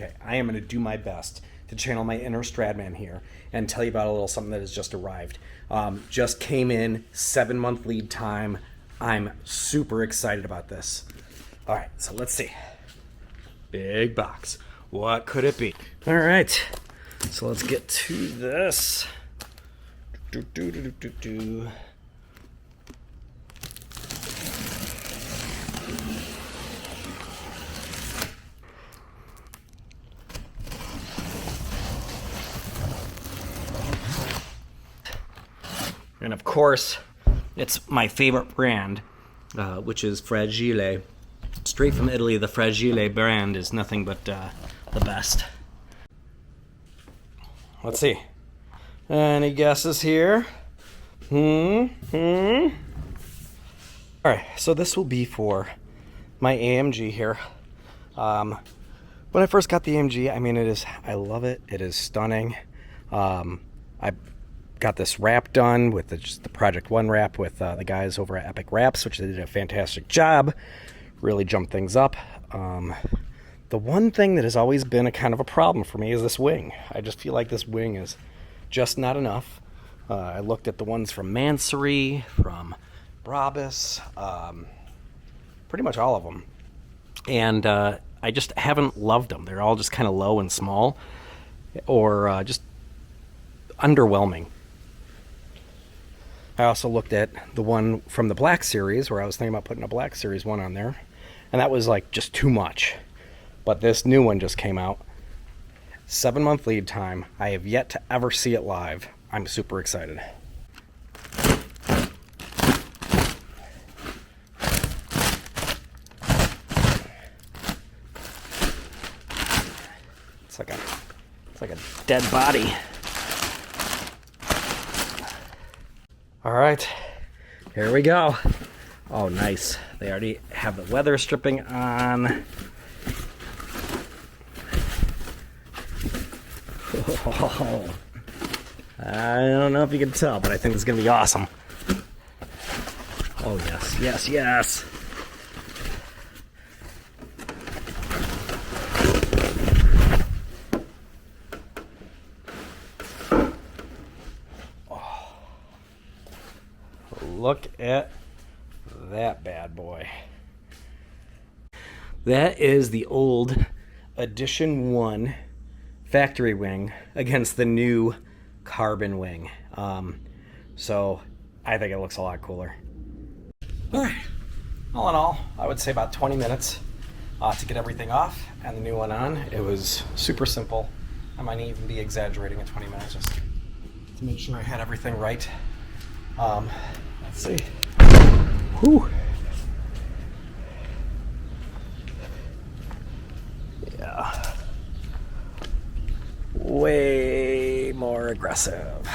Okay, I am going to do my best to channel my inner Stradman here and tell you about a little something that has just arrived. Just came in, 7-month lead time. I'm super excited about this. All right, so let's see. Big box. What could it be? All right, so let's get to this. And of course, it's my favorite brand, which is Fragile. Straight from Italy, the Fragile brand is nothing but the best. Let's see. Any guesses here? All right, so this will be for my AMG here. When I first got the AMG, I mean, I love it. It is stunning. I got this wrap done with just the Project One wrap with the guys over at Epic Wraps, which they did a fantastic job. Really jumped things up. The one thing that has always been a kind of a problem for me is this wing. I just feel like this wing is just not enough. I looked at the ones from Mansory, from Brabus, pretty much all of them. And I just haven't loved them. They're all just kind of low and small, or just underwhelming. I also looked at the one from the Black Series, where I was thinking about putting a Black Series one on there, and that was like just too much. But this new one just came out. 7-month lead time. I have yet to ever see it live. I'm super excited. It's like a dead body. All right, here we go. Oh, nice. They already have the weather stripping on. Oh, I don't know if you can tell, but I think it's going to be awesome. Oh, yes, yes, yes. Look at that bad boy. That is the old Edition 1 factory wing against the new carbon wing. So I think it looks a lot cooler. All right. All in all, I would say about 20 minutes to get everything off and the new one on. It was super simple. I might even be exaggerating at 20 minutes just to make sure I had everything right. Let's see. Whew. Yeah. Way more aggressive.